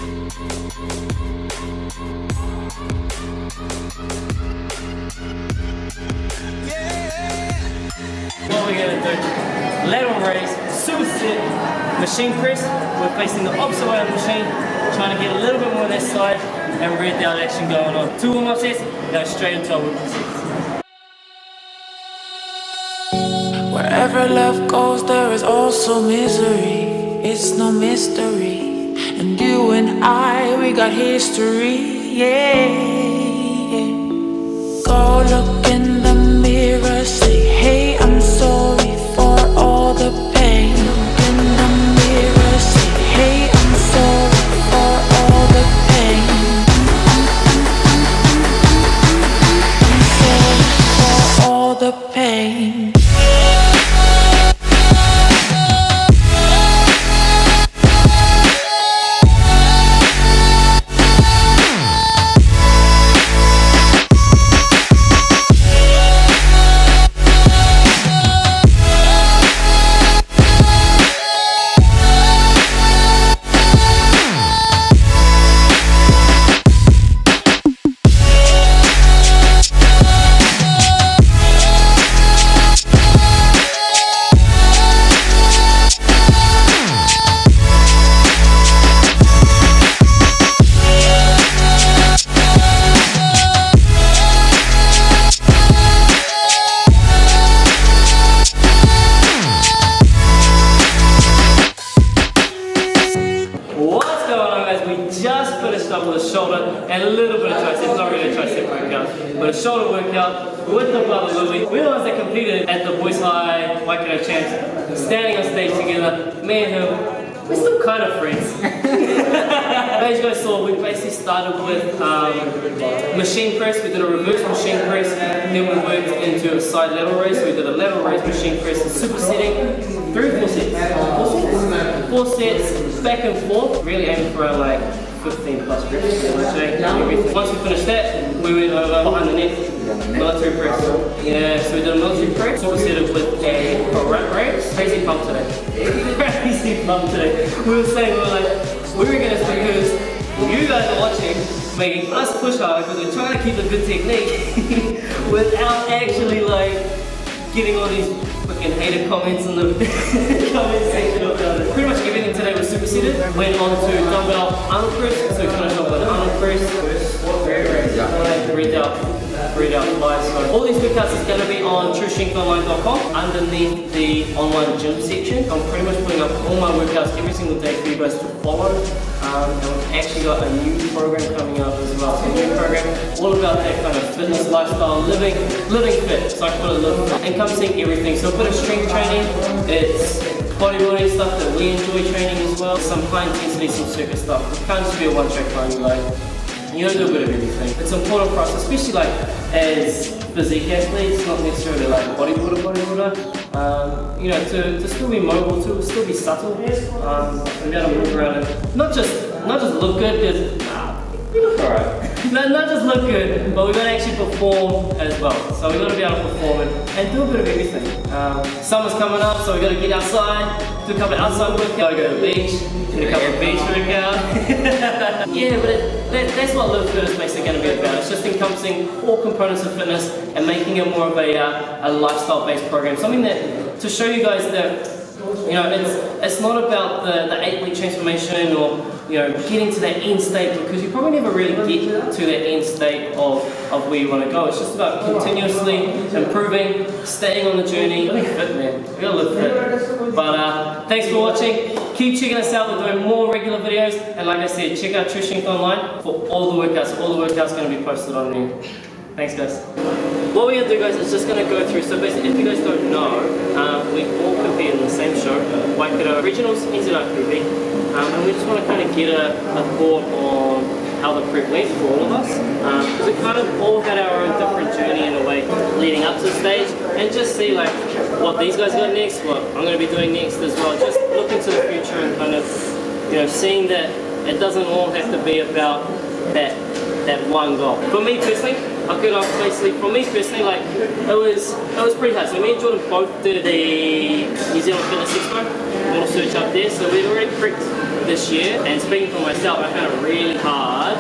What we're going to do, lateral raise, superset, machine press. We're facing the opposite way of the machine, trying to get a little bit more on that side and red down action going on. 2 warm-up sets, go straight into our whip sets. Wherever love goes, there is also misery. It's no mystery. And you and I, we got history, yeah. Go look in the mirror, say, hey, I'm sorry for all the pain. Look in the mirror, say, hey, I'm sorry for all the pain. I'm sorry for all the pain. With a shoulder and a little bit of tricep, not really a tricep workout, but a shoulder workout with the brother Louie. We the ones that competed at the Boys High Waikato Champs, standing on stage together, me and him, we're still kind of friends. As you guys saw, we basically started with machine press. We did a reverse machine press, then we worked into a side lateral raise. So we did a lateral raise, machine press, and supersetting. 3 or 4 sets. 4 sets, back and forth, really aiming for like 15 plus reps. Once we finished that, we went over behind the neck, military press. Yeah, so we did a military press, supersetted with a rack raise. Crazy pump today. Crazy pump today. We were saying, we were like, we reckon it's because you guys are watching, making us push hard because we're trying to keep a good technique without actually like getting all these fucking hater comments in the comment section of the... Pretty much everything today was superseded. Went on to dumbbell arnold press, so we finished off with an arnold press. Breathe out, fly. So all these workouts is going to be on trueshinkmonline.com underneath the online gym section. I'm pretty much putting up all my workouts every single day for you guys to follow. And we've actually got a new program coming up as well. So a new program all about that kind of fitness lifestyle, living fit. So I call it live fit, encompassing everything. So a bit of strength training, it's bodybuilding stuff that we enjoy training as well. Some high intensity, some circuit stuff. It can't just be a one-track mind, like you gotta do a bit of everything. It's important for us, especially like as physique athletes, not necessarily like bodybuilder. You know, to still be mobile, to still be subtle, and be able to move around and not just look good, because we look alright. Not just look good, but we gotta actually perform as well. So we gotta be able to perform and do a bit of everything. Summer's coming up, so we gotta get outside, do a couple of outside workouts, go to the beach, do a couple of beach workouts. Yeah, but that's what Live Fit is basically going to be about. It's just encompassing all components of fitness and making it more of a lifestyle-based program. Something that, to show you guys that, you know, it's not about the 8-week transformation or, you know, getting to that end state, because you probably never really get to that end state of where you want to go. It's just about continuously improving, staying on the journey, living fit, man. We gotta live fit. But thanks for watching. Keep checking us out. We're doing more regular videos, and like I said, check out True Online for all the workouts. All the workouts are going to be posted on there. Thanks, guys. What we're going to do, guys, is just going to go through. So basically, if you guys don't know, we all compete in the same show, Waikato Regionals, NZIPP, and we just want to kind of get a thought on how the prep went for all of us, because we kind of all had our own different journey in a way leading up to the stage, and just see like what these guys got next, what I'm going to be doing next as well. Just look into the future and kind of, you know, seeing that it doesn't all have to be about that one goal. For me personally, I could basically, for me personally, like it was pretty hard. So me and Jordan both did the New Zealand Fitness Expo. model search up there. So we'd already prepped this year, and speaking for myself, I found it really hard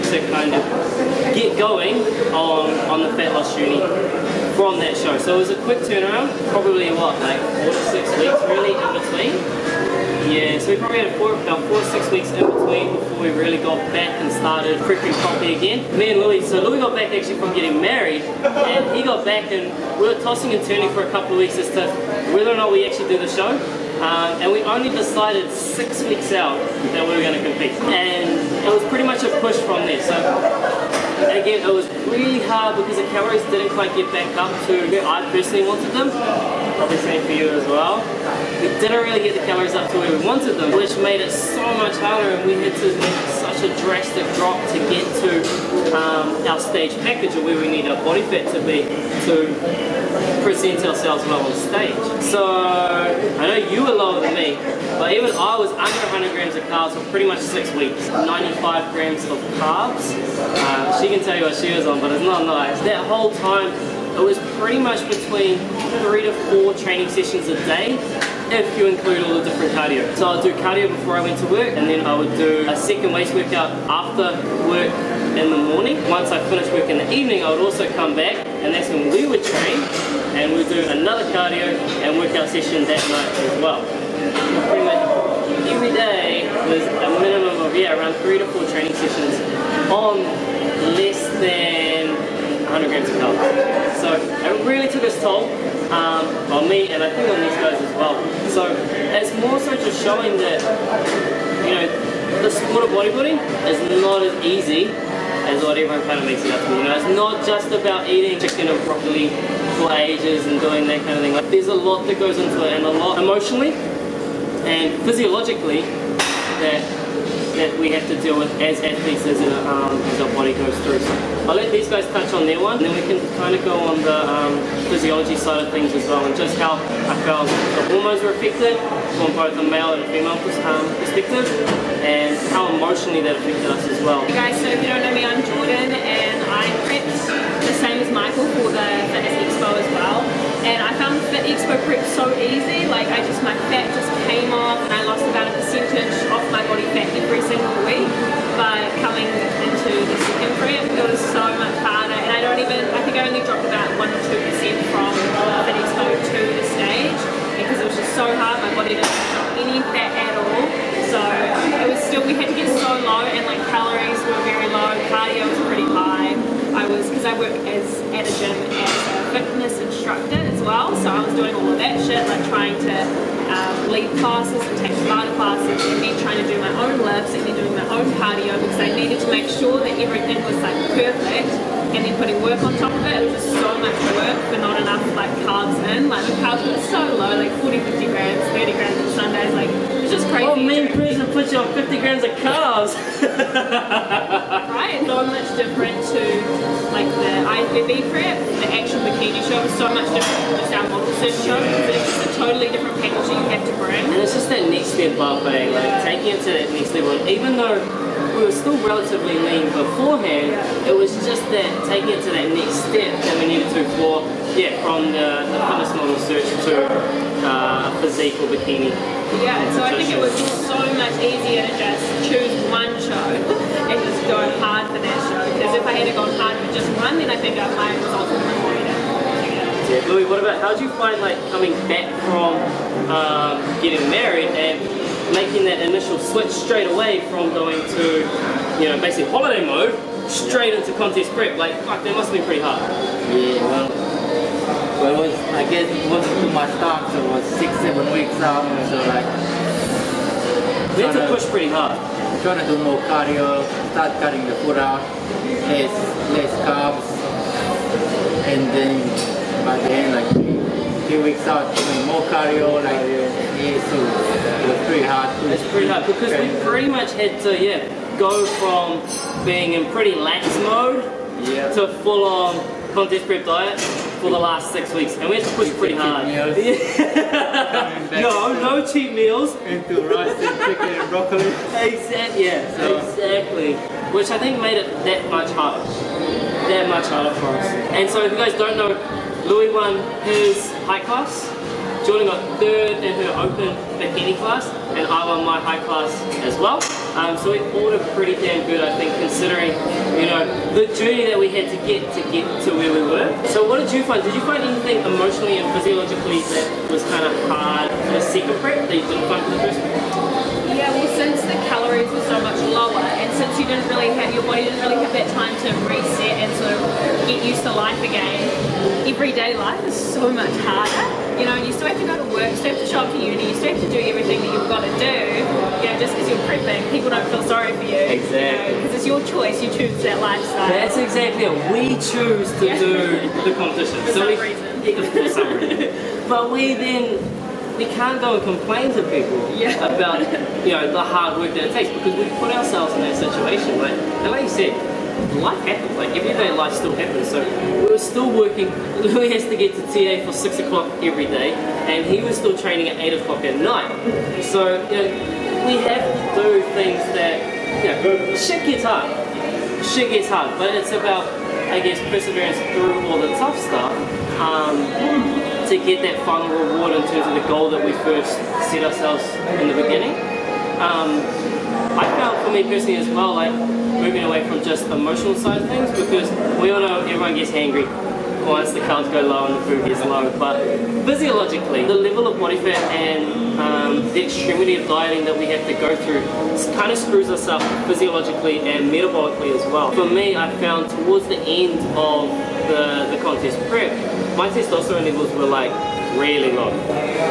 to kind of get going on the fat loss journey from that show. So it was a quick turnaround, probably what, like 4 to 6 weeks really in between. Yeah, so we probably had about 4 to 6 weeks in between before we really got back and started prepping properly again. Me and Louis, so Louis got back actually from getting married, and he got back and we were tossing and turning for a couple of weeks as to whether or not we actually do the show. And we only decided 6 weeks out that we were going to compete. And it was pretty much a push from there. So again, it was really hard because the calories didn't quite get back up to where I personally wanted them. Probably same for you as well. We didn't really get the calories up to where we wanted them, which made it so much harder, and we had to make such a drastic drop to get to our stage package of where we need our body fat to be to present ourselves well on stage. So I know you were lower than me, but even I was under 100 grams of carbs for pretty much 6 weeks. 95 grams of carbs. She can tell you what she was on, but it's not nice. That whole time, it was pretty much between 3 to 4 training sessions a day, if you include all the different cardio. So I'd do cardio before I went to work, and then I would do a second waist workout after work in the morning. Once I finished work in the evening, I would also come back, and that's when we would train, and we'd do another cardio and workout session that night as well. Pretty much every day was a minimum of around 3 to 4 training sessions on less than 100 grams of carbs. So it really took its toll on me, and I think on these guys as well. So it's more so just showing that, you know, the sport of bodybuilding is not as easy as what everyone kind of makes it up to be. You know, it's not just about eating chicken and broccoli for ages and doing that kind of thing. Like, there's a lot that goes into it, and a lot emotionally and physiologically that we have to deal with as athletes as our body goes through. So I'll let these guys touch on their one, and then we can kind of go on the physiology side of things as well, and just how I felt the hormones were affected from both a male and a female perspective, and how emotionally that affected us as well. Hey guys, so if you don't know me, I'm Jordan, and I prepped the same as Michael for the Fitness Expo as well. And I found the Fit Expo prep so easy. Like, my fat just came off, and I lost about a percentage of my body fat every single week. But coming into the second prep, it was so much harder, and I think I only dropped about 1 or 2% from the Fit Expo to the stage, because it was just so hard. My body didn't have any fat at all. So it was still, we had to get so low, and like calories were very low, cardio was pretty high. Because I work at a gym as a fitness instructor as well, so I was doing all of that shit, like trying to lead classes and take Tabata classes, and then trying to do my own lifts, and then doing my own cardio, because I needed to make sure that everything was like perfect, and then putting work on top of it. It was just so much work for not enough like carbs in. Like the carbs were so low, like 40, 50 grams, 30 grams on Sundays, like it was just crazy. Oh, mean person put you on 50 grams of carbs. Right, so much different to like the IFBB prep. The actual bikini show was so much different from just our model search show, because it's just a totally different package that you have to bring. And it's just that next step up, like taking it to that next level. Even though we were still relatively lean beforehand, it was just that taking it to that next step that we needed to for, from the fitness model search to a physique or bikini. Yeah, so I think it was so much easier to just choose one show and just go hard for that show. Because if I had gone hard for just one, then I think my results would have been better. Yeah, Louis, what about, how did you find like coming back from getting married and making that initial switch straight away from going to, you know, basically holiday mode straight into contest prep? Like, fuck, that must have been pretty hard. Yeah, well, it was, I guess it wasn't too much time, so it was 6-7 weeks out, so like... We had to push pretty hard. Trying to do more cardio, start cutting the food out, less carbs, and then by the end, like 3 weeks out, doing more cardio, like, so it was pretty hard. It's pretty hard, because we pretty much had to, go from being in pretty lax mode to full-on contest prep diet for the last 6 weeks, and we had to push pretty hard. No cheat meals. Into rice and chicken and broccoli. Exactly. Exactly. Which I think made it that much harder. That much harder for us. And so if you guys don't know, Louis won his height class Jordan got third in her open bikini class, and I won my high class as well. So we all did pretty damn good, I think, considering, you know, the journey that we had to get to where we were. So what did you find? Did you find anything emotionally and physiologically that was kind of hard for the second prep that you didn't find for the first prep? Yeah, well, since the calories were so much lower, and since you didn't really have, your body didn't really have that time to reset and sort of get used to life again, everyday life is so much harder. You know, you still have to go to work, you still have to show up to uni, you still have to do everything that you've got to do, you know, just because you're prepping. People don't feel sorry for you. Exactly. Because it's your choice, you choose that lifestyle. That's exactly it. We choose to do the competition. For some reason. For some reason. But we can't go and complain to people about, you know, the hard work that it takes, because we put ourselves in that situation. Like, and like you said, life happens. Like, everyday life still happens. So we were still working. Louis has to get to TA for 6 o'clock every day, and he was still training at 8 o'clock at night. So, you know, we have to do things that, you know, shit gets hard. Shit gets hard, but it's about, I guess, perseverance through all the tough stuff. To get that final reward in terms of the goal that we first set ourselves in the beginning. I found for me personally as well, like moving away from just the emotional side of things, because we all know everyone gets hangry once the carbs go low and the food gets low, but physiologically, the level of body fat and the extremity of dieting that we have to go through kind of screws us up physiologically and metabolically as well. For me, I found towards the end of the contest prep, my testosterone levels were like really low,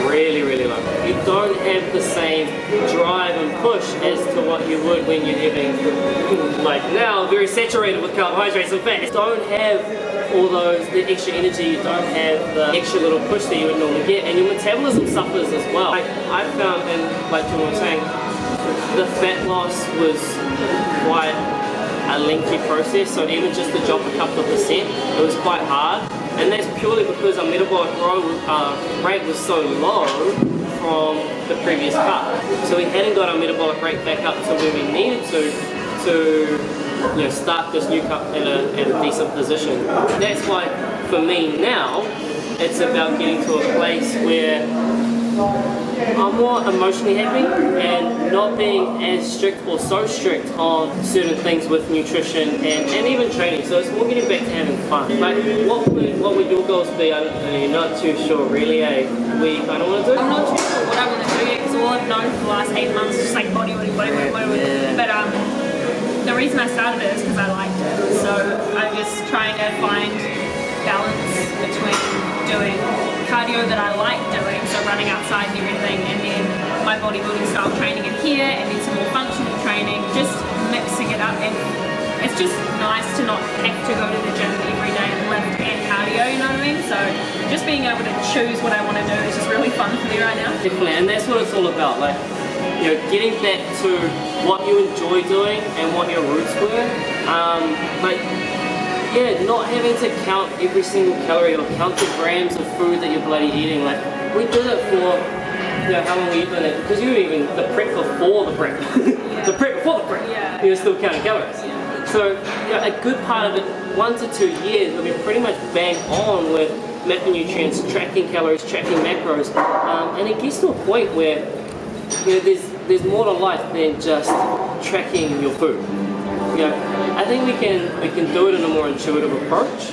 really low. You don't have the same drive and push as to what you would when you're having, like now, very saturated with carbohydrates and fat. You don't have all the extra energy, you don't have the extra little push that you would normally get, and your metabolism suffers as well. Like, I found, and like Jordan was saying, the fat loss was quite a lengthy process, so even just to drop a couple of percent, it was quite hard. And that's purely because our metabolic rate was so low from the previous cut. So we hadn't got our metabolic rate back up to where we needed to you know, start this new cut at a decent position. That's why for me now, it's about getting to a place where I'm more emotionally happy and not being as strict or so strict on certain things with nutrition and even training. So it's more getting back to having fun. Like, what would your goals be? You're not too sure really, eh? What you kind of want to do? I'm not too sure what I want to do yet, because all I've known for the last 8 months is just like bodybuilding. But the reason I started it is because I liked it. So I'm just trying to find balance between doing cardio that I like doing, so running outside and everything, and then my bodybuilding style training in here, and then some more functional training, just mixing it up. And it's just nice to not have to go to the gym every day and lift and cardio, you know what I mean? So just being able to choose what I want to do is just really fun for me right now. Definitely, and that's what it's all about. Like, you know, getting back to what you enjoy doing and what your roots were. Yeah, not having to count every single calorie or count the grams of food that you're bloody eating. Like, we did it for, you know, how long were you doing it? Because you were even the prep before the prep. The prep before the prep. Yeah. You were still counting calories. Yeah. So, you know, a good part of it, 1 to 2 years, we've been pretty much bang on with macronutrients, tracking calories, tracking macros, and it gets to a point where, you know, there's more to life than just tracking your food. You know, I think we can do it in a more intuitive approach,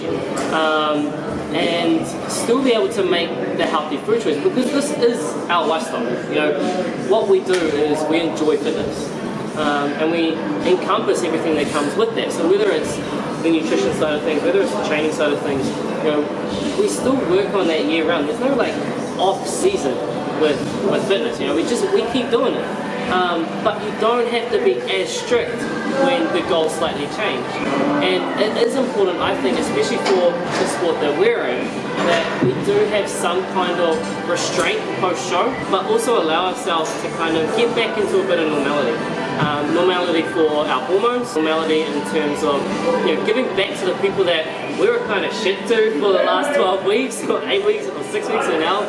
and still be able to make the healthy food choice, because this is our lifestyle. You know, what we do is we enjoy fitness, and we encompass everything that comes with that. So whether it's the nutrition side of things, whether it's the training side of things, you know, we still work on that year round. There's no like off season with fitness. You know, we keep doing it. But you don't have to be as strict when the goals slightly change. And it is important, I think, especially for the sport that we're in, that we do have some kind of restraint post-show, but also allow ourselves to kind of get back into a bit of normality. Normality for our hormones, normality in terms of, you know, giving back to the people that we were kind of shit to for the last 12 weeks or 8 weeks or 6 weeks in our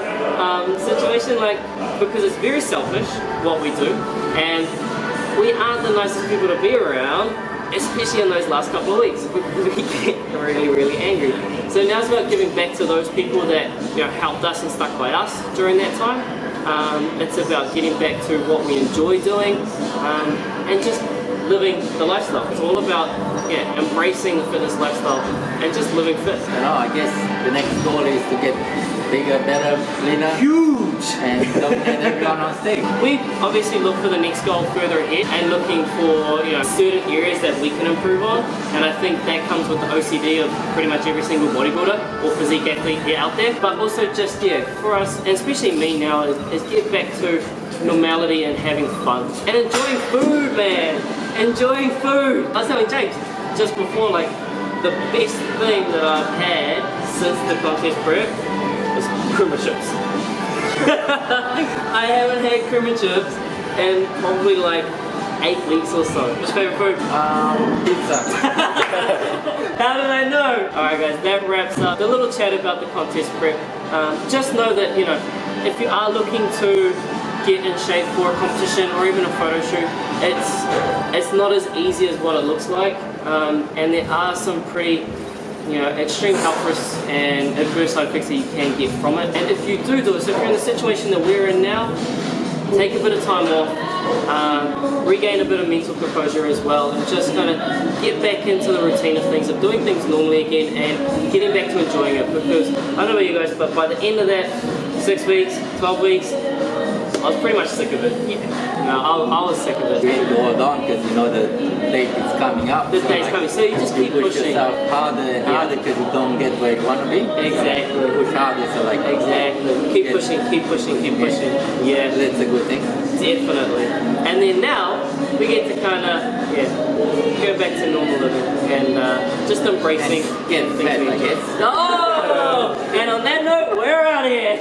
situation, like, because it's very selfish what we do, and we aren't the nicest people to be around especially in those last couple of weeks, we get really, really angry. So now it's about giving back to those people that helped us and stuck by us during that time. It's about getting back to what we enjoy doing and just living the lifestyle. It's all about embracing the fitness lifestyle and just living fit. I guess the next goal is to get bigger, better, leaner, Huge! and dominate everyone on stage. We obviously look for the next goal further ahead and looking for certain areas that we can improve on, and I think that comes with the OCD of pretty much every single bodybuilder or physique athlete out there. But also just for us, and especially me now, is get back to normality and having fun and enjoying food, man. Enjoying food. I was telling James just before, like, the best thing that I've had since the contest prep was crema chips. I haven't had crema chips in probably like 8 weeks or so. What's your favorite food? Pizza. How did I know? Alright guys, that wraps up the little chat about the contest prep. Just know that, if you are looking to get in shape for a competition or even a photo shoot, it's not as easy as what it looks like, and there are some pretty extreme health risks and adverse side effects that you can get from it. And if you do this, if you're in the situation that we're in now, take a bit of time off, regain a bit of mental composure as well, and just kind of get back into the routine of things, of doing things normally again and getting back to enjoying it. Because I don't know about you guys, but by the end of that 6 weeks, 12 weeks, I was pretty much sick of it. I was sick of it. You ain't hold on because the date is coming up. The date's coming, so you just keep push pushing. yourself harder and harder because you don't get where you want to be. Exactly. So push harder, so like Exactly. Keep pushing, keep pushing, keep pushing. Yeah. That's a good thing. Definitely. And then now we get to kind of go back to normal living and just embracing Get things fat, we I enjoy. guess. Oh! And on that note, we're out of here.